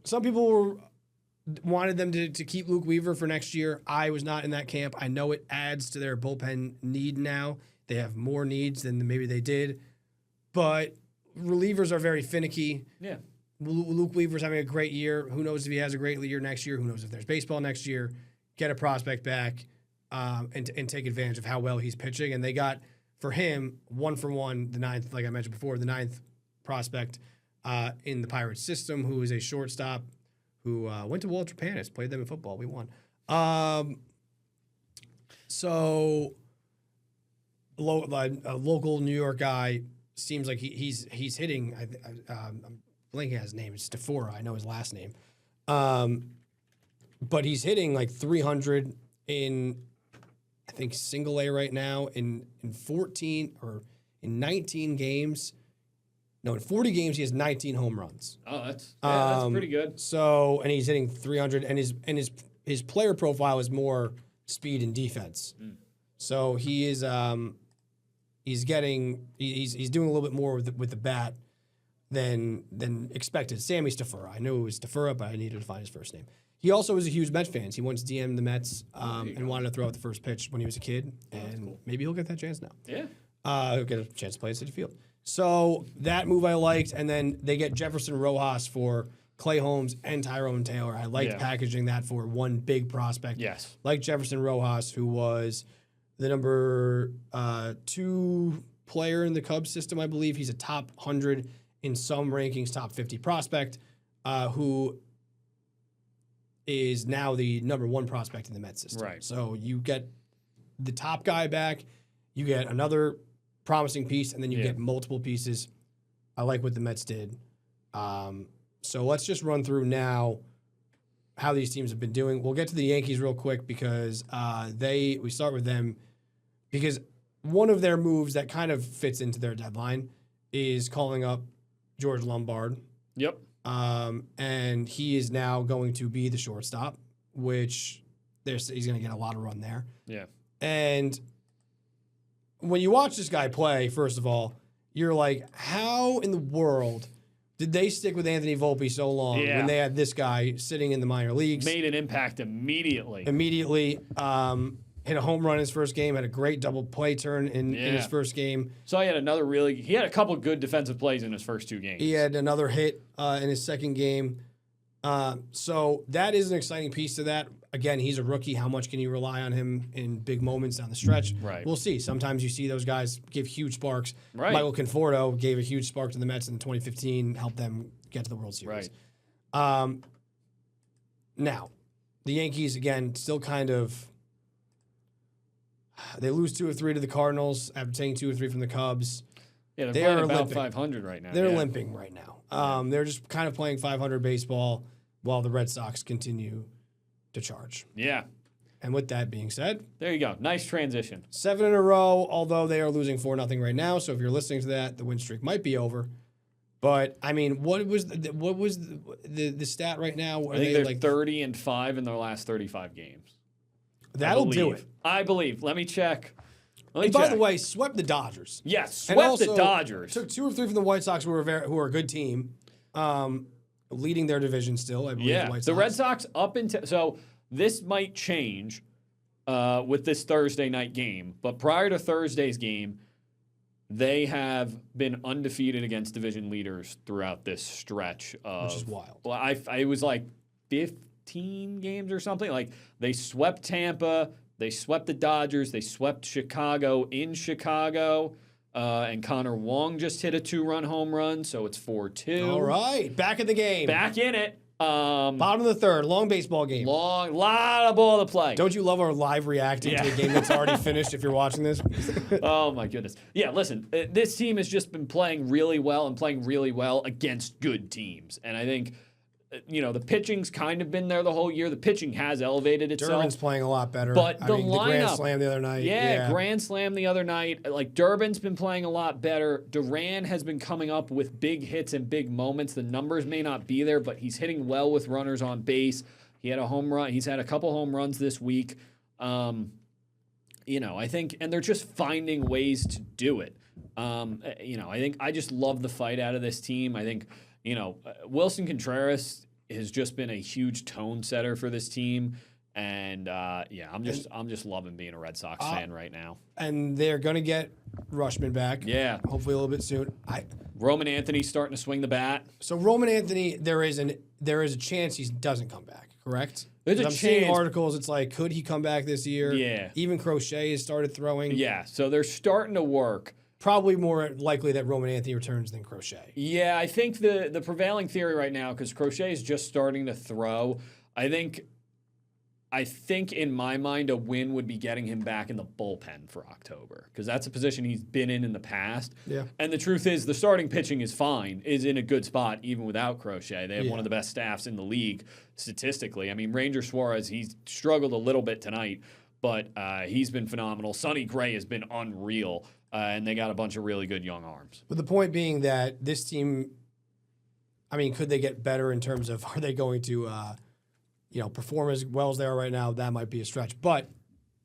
Some people wanted them to keep Luke Weaver for next year. I was not in that camp. I know it adds to their bullpen need now. They have more needs than maybe they did. But relievers are very finicky. Yeah. Luke Weaver's having a great year. Who knows if he has a great year next year? Who knows if there's baseball next year? Get a prospect back and take advantage of how well he's pitching. And they got, for him, 1-for-1, the 9th, like I mentioned before, the 9th prospect in the Pirates system, who is a shortstop who went to Walter Panis, played them in football. We won. So a local New York guy seems like he's hitting. I'm blanking on his name. It's Stefora. I know his last name. But he's hitting like 300 in, I think, single A right now in 14 or in 19 games. No, in 40 games, he has 19 home runs. Oh, that's pretty good. So, and he's hitting 300, and his player profile is more speed and defense. So he is he's doing a little bit more with the bat than expected. Sammy Stefura. I knew it was Stefura, but I needed to find his first name. He also was a huge Mets fan. He once DM'd the Mets and wanted to throw out the first pitch when he was a kid, and cool. Maybe he'll get that chance now. Yeah. He'll get a chance to play at Citi Field. So that move I liked, and then they get Jefferson Rojas for Clay Holmes and Tyrone Taylor. I liked packaging that for one big prospect. Yes. Like Jefferson Rojas, who was the number 2 player in the Cubs system, I believe. He's a top 100 in some rankings, top 50 prospect, who is now the number 1 prospect in the Mets system. Right. So you get the top guy back, you get another promising piece, and then you get multiple pieces. I like what the Mets did. So let's just run through now how these teams have been doing. We'll get to the Yankees real quick because we start with them because one of their moves that kind of fits into their deadline is calling up George Lombard. Yep. And he is now going to be the shortstop, which he's going to get a lot of run there. Yeah. And when you watch this guy play, first of all, you're like, how in the world did they stick with Anthony Volpe so long when they had this guy sitting in the minor leagues? Made an impact immediately. Hit a home run in his first game, had a great double play turn in his first game. So he had a couple good defensive plays in his first 2 games. He had another hit in his second game. So that is an exciting piece to that. Again, he's a rookie. How much can you rely on him in big moments down the stretch? Right. We'll see. Sometimes you see those guys give huge sparks. Right. Michael Conforto gave a huge spark to the Mets in 2015, helped them get to the World Series. Right. Now, the Yankees, again, still kind of... They lose 2 or 3 to the Cardinals after taking 2 or 3 from the Cubs. Yeah, they're playing about 500 right now. They're limping right now. They're just kind of playing 500 baseball while the Red Sox continue to charge. Yeah. And with that being said, there you go. Nice transition. 7 in a row, although they are losing 4-0 right now. So if you're listening to that, the win streak might be over. But I mean, what was the stat right now? I think they're like 30-5 in their last 35 games. That'll do it. I believe. Let me check. By the way, swept the Dodgers. Yes, swept the Dodgers. Took 2 or 3 from the White Sox, who are a good team. leading their division still. I believe the White Sox. The Red Sox up until so this might change with this Thursday night game, but prior to Thursday's game, they have been undefeated against division leaders throughout this stretch of, which is wild. Well, it was like 15 games or something. Like they swept Tampa, they swept the Dodgers, they swept Chicago in Chicago. And Connor Wong just hit a 2-run home run, so it's 4-2. All right, back in the game. Back in it. Bottom of the third, long baseball game. Lot of ball to play. Don't you love our live reacting to a game that's already finished if you're watching this? Oh, my goodness. Yeah, listen, this team has just been playing really well and playing really well against good teams. And I think, the pitching's kind of been there the whole year. The pitching has elevated itself. Durbin's playing a lot better. But the Grand Slam the other night. Yeah, Grand Slam the other night. Like, Durbin's been playing a lot better. Duran has been coming up with big hits and big moments. The numbers may not be there, but he's hitting well with runners on base. He had a home run. He's had a couple home runs this week. I think, and they're just finding ways to do it. I think I just love the fight out of this team. I think, Wilson Contreras has just been a huge tone setter for this team. And I'm just loving being a Red Sox fan right now. And they're gonna get Rushman back. Yeah, hopefully a little bit soon. Roman Anthony's starting to swing the bat. So Roman Anthony, there is a chance he doesn't come back. Correct? There's a I'm chance. seeing articles. It's like, could he come back this year? Yeah. Even Crochet has started throwing. Yeah. So they're starting to work. Probably more likely that Roman Anthony returns than Crochet. Yeah, I think the prevailing theory right now, because Crochet is just starting to throw, I think in my mind a win would be getting him back in the bullpen for October, because that's a position he's been in the past. Yeah. And the truth is the starting pitching is in a good spot even without Crochet. They have one of the best staffs in the league statistically. I mean, Ranger Suarez, he's struggled a little bit tonight, but he's been phenomenal. Sonny Gray has been unreal. And they got a bunch of really good young arms. But the point being that this team, could they get better in terms of, are they going to, perform as well as they are right now? That might be a stretch. But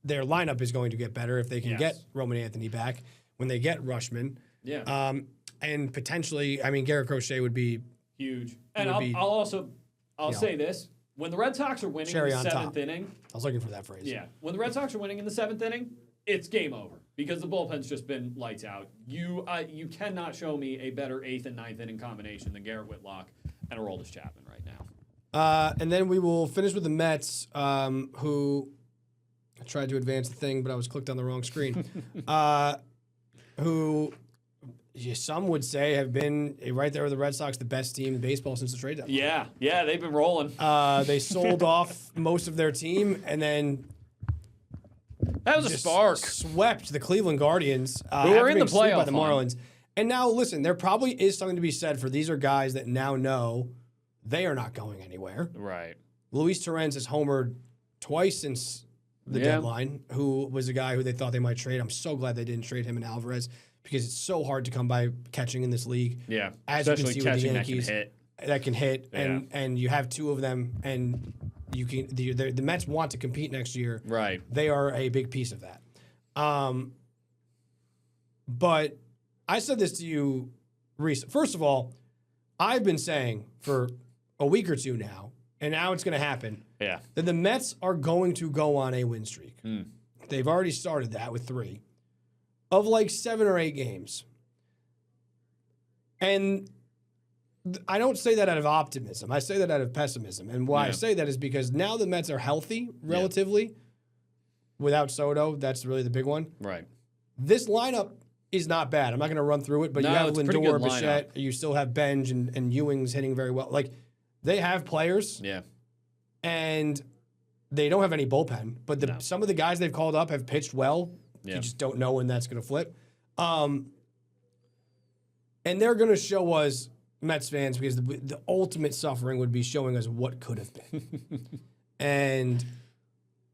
their lineup is going to get better if they can get Roman Anthony back when they get Rushman. Yeah. And potentially, Garrett Crochet would be huge. And I'll say this. When the Red Sox are winning in the seventh inning. I was looking for that phrase. Yeah. When the Red Sox are winning in the seventh inning, it's game over because the bullpen's just been lights out. You cannot show me a better 8th and 9th inning combination than Garrett Whitlock and Aroldis Chapman right now. And then we will finish with the Mets, who I tried to advance the thing, but I was clicked on the wrong screen. Who some would say have been right there with the Red Sox, the best team in baseball since the trade deadline. Yeah, they've been rolling. They sold off most of their team and then. That was a spark. Swept the Cleveland Guardians, who were in the playoff by the Marlins. And now, listen, there probably is something to be said for these are guys that now know they are not going anywhere. Right. Luis Torrens has homered twice since the deadline, who was a guy who they thought they might trade. I'm so glad they didn't trade him and Alvarez because it's so hard to come by catching in this league. Yeah, as especially you can see catching with the Yankees, that can hit, and you have two of them, and you can the Mets want to compete next year. Right. They are a big piece of that. But I said this to you recently. First of all, I've been saying for a week or two now, and now it's going to happen. Yeah. That the Mets are going to go on a win streak. They've already started that with 3 of like 7 or 8 games. And I don't say that out of optimism. I say that out of pessimism. And why I say that is because now the Mets are healthy, relatively. Without Soto, that's really the big one. Right. This lineup is not bad. I'm not going to run through it, but you have Lindor, Bichette, you still have Benj and Ewing's hitting very well. Like, they have players. Yeah. And they don't have any bullpen, but some of the guys they've called up have pitched well. You just don't know when that's going to flip. And they're going to show us, Mets fans, because the ultimate suffering would be showing us what could have been. And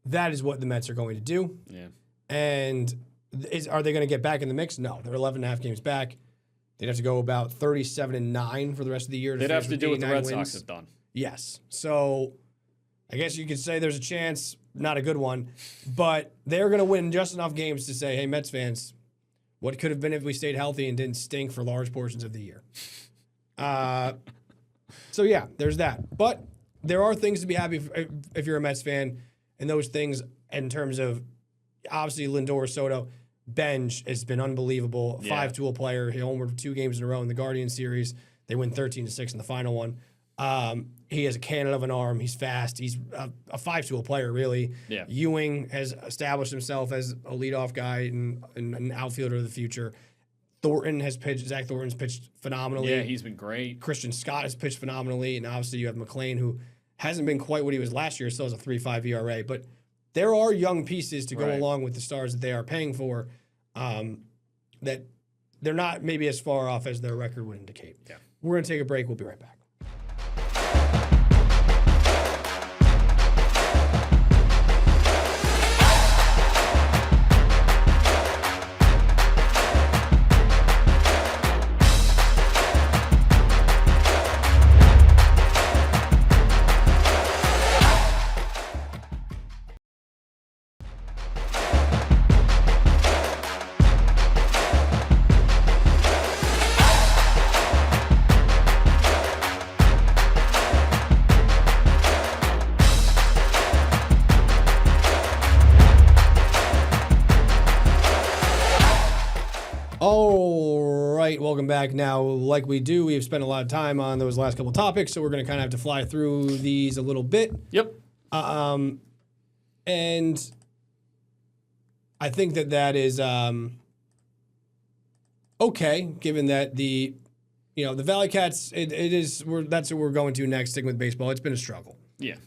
that is what the Mets are going to do. Yeah. And are they going to get back in the mix? No. They're 11 and a half games back. They'd have to go about 37-9 for the rest of the year. They'd have to do what the Red Sox have done. Yes. So I guess you could say there's a chance, not a good one, but they're going to win just enough games to say, hey, Mets fans, what could have been if we stayed healthy and didn't stink for large portions of the year? So yeah, there's that. But there are things to be happy if you're a Mets fan, and those things in terms of obviously Lindor, Soto, Benj has been unbelievable. 5-tool player. He homered 2 games in a row in the Guardian series. They win 13-6 in the final one. He has a cannon of an arm. He's fast. He's a 5-tool player, really. Yeah. Ewing has established himself as a leadoff guy and an outfielder of the future. Thornton has pitched. Zach Thornton's pitched phenomenally. Yeah, he's been great. Christian Scott has pitched phenomenally, and obviously you have McLean, who hasn't been quite what he was last year. Still has a 3.5 ERA, but there are young pieces to go along with the stars that they are paying for. That they're not maybe as far off as their record would indicate. Yeah. We're going to take a break. We'll be right back. All right, welcome back. Now, like we do, we have spent a lot of time on those last couple topics, so we're going to kind of have to fly through these a little bit. Yep. And I think that is okay, given that the Valley Cats, that's what we're going to next. Sticking with baseball, it's been a struggle. Yeah.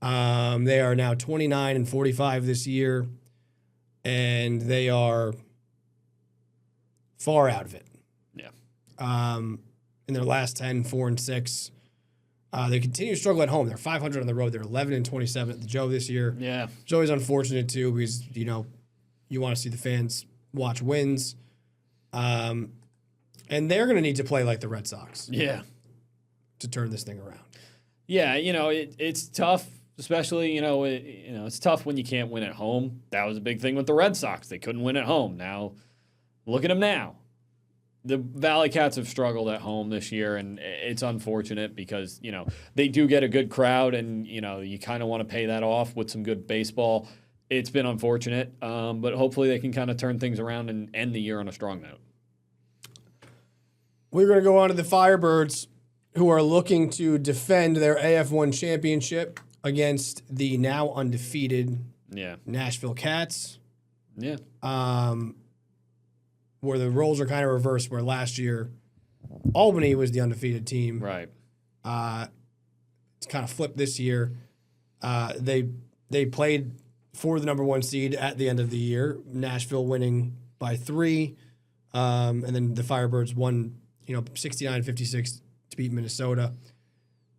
They are now 29-45 this year, and they are far out of it. Yeah. In their last 10, 4-6. They continue to struggle at home. They're 500 on the road. They're 11-27 at the Joe this year. Yeah. It's always unfortunate too because you want to see the fans watch wins, and they're going to need to play like the Red Sox. Yeah. To turn this thing around. Yeah, it's tough, especially it's tough when you can't win at home. That was a big thing with the Red Sox. They couldn't win at home. Now, look at them now. The Valley Cats have struggled at home this year, and it's unfortunate because, they do get a good crowd, and, you kind of want to pay that off with some good baseball. It's been unfortunate, but hopefully they can kind of turn things around and end the year on a strong note. We're going to go on to the Firebirds, who are looking to defend their AF1 championship against the now undefeated Nashville Cats. Yeah. Where the roles are kind of reversed, where last year Albany was the undefeated team. Right. It's kind of flipped this year. They played for the number 1 seed at the end of the year, Nashville winning by 3. And then the Firebirds won, 69-56 to beat Minnesota.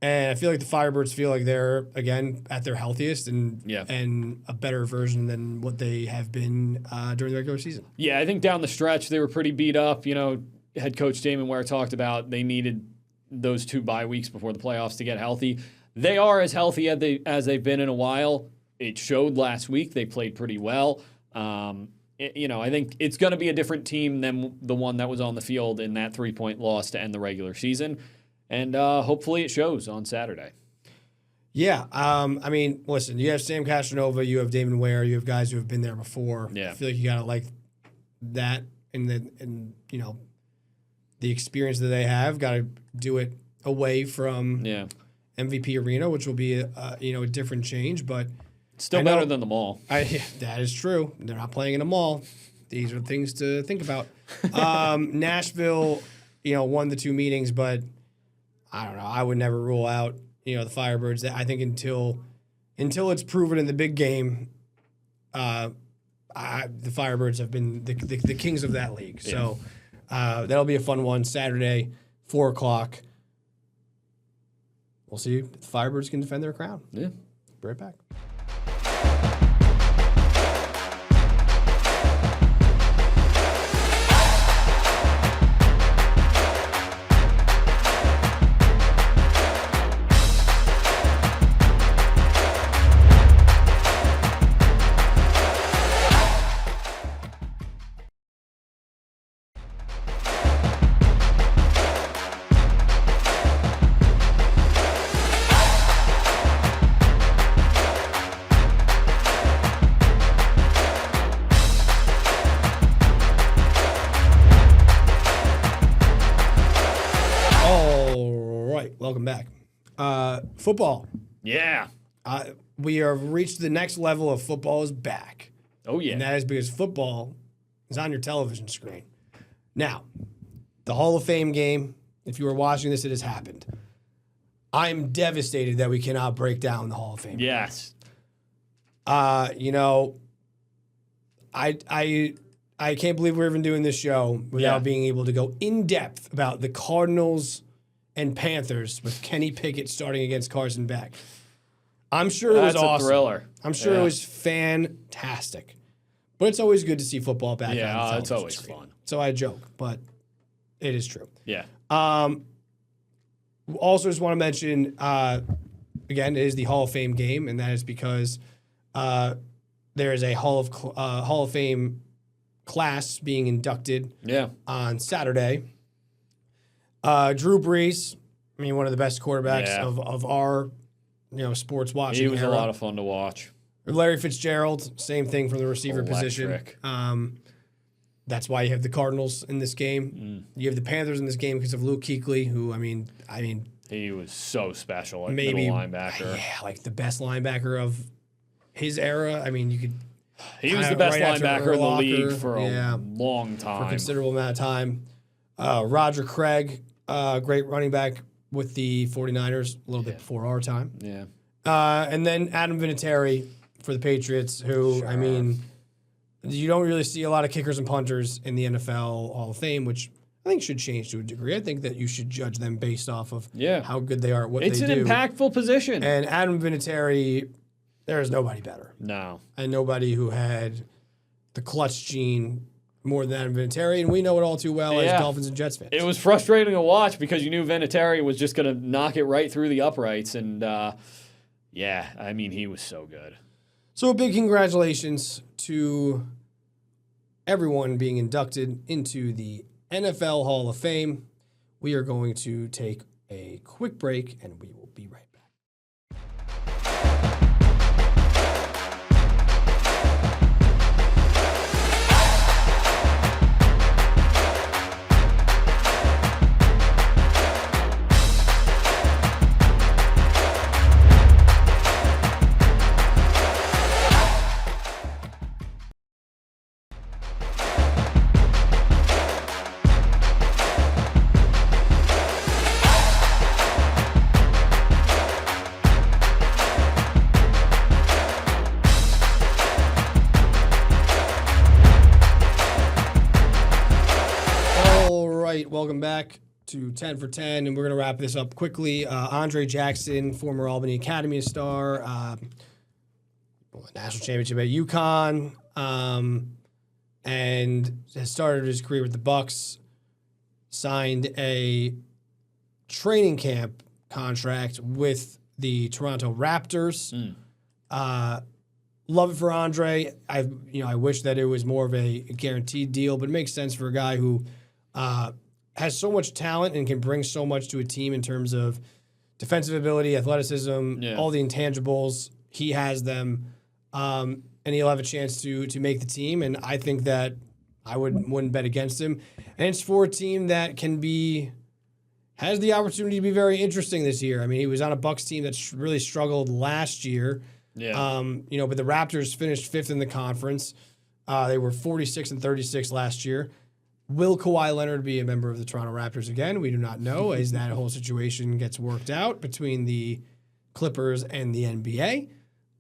And I feel like the Firebirds feel like they're, again, at their healthiest and a better version than what they have been during the regular season. Yeah, I think down the stretch they were pretty beat up. Head coach Damon Ware talked about they needed those 2 bye weeks before the playoffs to get healthy. They are as healthy as they've been in a while. It showed last week. They played pretty well. I think it's going to be a different team than the one that was on the field in that 3-point loss to end the regular season. And hopefully it shows on Saturday. Yeah. Listen, you have Sam Castronova, you have Damon Ware, you have guys who have been there before. Yeah. I feel like you got to like that and the experience that they have. Got to do it away from MVP Arena, which will be a different change, but still better than the mall. That is true. They're not playing in a mall. These are things to think about. Nashville, won the 2 meetings, but I don't know. I would never rule out, the Firebirds. I think until it's proven in the big game, the Firebirds have been the kings of that league. Yeah. So that'll be a fun one. Saturday, 4:00. We'll see if the Firebirds can defend their crown. Yeah. Be right back. welcome back. Football. Yeah. We have reached the next level of football is back. Oh, yeah. And that is because football is on your television screen. Now, the Hall of Fame game, if you were watching this, it has happened. I'm devastated that we cannot break down the Hall of Fame. Yes. You know, I can't believe we're even doing this show without being able to go in depth about the Cardinals and Panthers with Kenny Pickett starting against Carson Beck. I'm sure it was awesome. That's a thriller. I'm sure it was fantastic. But it's always good to see football back on the television it's always screen. fun. So I joke, but it is true. Yeah. Also, just want to mention, again, it is the Hall of Fame game, and that is because there is a Hall of Fame class being inducted on Saturday. Drew Brees, I mean, one of the best quarterbacks of our sports watching He was era. a lot of fun to watch. Larry Fitzgerald, same thing from the receiver position. That's why you have the Cardinals in this game. You have the Panthers in this game because of Luke Kuechly, who, I mean, he was so special at maybe middle linebacker. Yeah, like the best linebacker of his era. I mean, you could. He was the best linebacker in the league for a long for time. a considerable amount of time. Roger Craig, great running back with the 49ers, a little bit before our time. Yeah. And then Adam Vinatieri for the Patriots, who, I mean, you don't really see a lot of kickers and punters in the NFL Hall of Fame, which I think should change to a degree. I think that you should judge them based off of how good they are at what they do. It's an impactful position. And Adam Vinatieri, there is nobody better. No. And nobody who had the clutch gene more than Adam Vinatieri, and we know it all too well as Dolphins and Jets fans. It was frustrating to watch because you knew Vinatieri was just going to knock it right through the uprights, and I mean, he was so good. So a big congratulations to everyone being inducted into the NFL Hall of Fame. We are going to take a quick break, and we will be right back. Welcome back to 10 for 10, and we're going to wrap this up quickly. Andre Jackson, former Albany Academy star, national championship at UConn, and has started his career with the Bucks, signed a training camp contract with the Toronto Raptors. Love it for Andre. I wish that it was more of a guaranteed deal, but it makes sense for a guy who has so much talent and can bring so much to a team in terms of defensive ability, athleticism, all the intangibles. He has them, and he'll have a chance to make the team. And I think that I wouldn't bet against him. And it's for a team that has the opportunity to be very interesting this year. I mean, he was on a Bucks team that really struggled last year. Yeah. But the Raptors finished 5th in the conference. They were 46-36 last year. Will Kawhi Leonard be a member of the Toronto Raptors again? We do not know as that whole situation gets worked out between the Clippers and the NBA.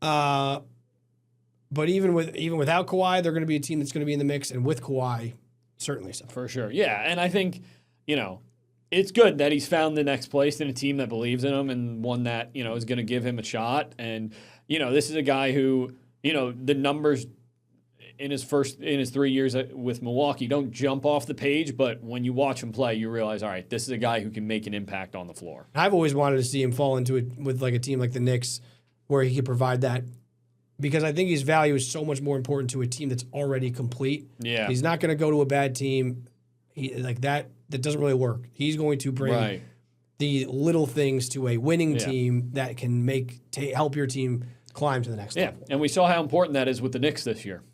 But even without Kawhi, they're going to be a team that's going to be in the mix, and with Kawhi, certainly so. For sure. Yeah, and I think, it's good that he's found the next place in a team that believes in him and one that, is going to give him a shot. And, this is a guy who, the numbers in his 3 years with Milwaukee don't jump off the page, but when you watch him play, you realize, all right, this is a guy who can make an impact on the floor. I've always wanted to see him fall into it with like a team like the Knicks where he could provide that, because I think his value is so much more important to a team that's already complete. Yeah. He's not going to go to a bad team. That doesn't really work. He's going to bring the little things to a winning team that can help your team climb to the next level. And we saw how important that is with the Knicks this year.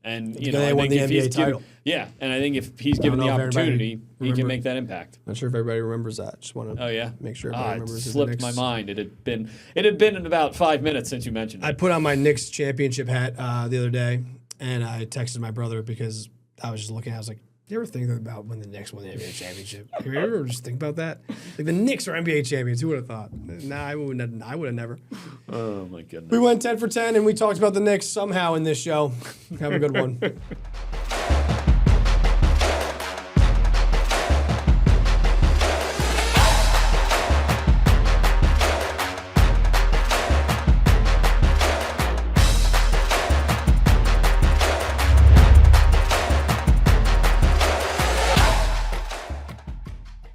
And They won the NBA title. And I think if he's given the opportunity, he can make that impact. Not sure if everybody remembers that. Just want to make sure everybody remembers. It slipped my mind. It had been in about 5 minutes since you mentioned it. I put on my Knicks championship hat the other day, and I texted my brother because I was just looking. I was like, "You ever think about when the Knicks won the NBA championship? Have you ever just think about that? Like the Knicks are NBA champions. Who would have thought? Nah, I would have never. Oh my goodness. We went 10 for 10, and we talked about the Knicks somehow in this show. Have a good one.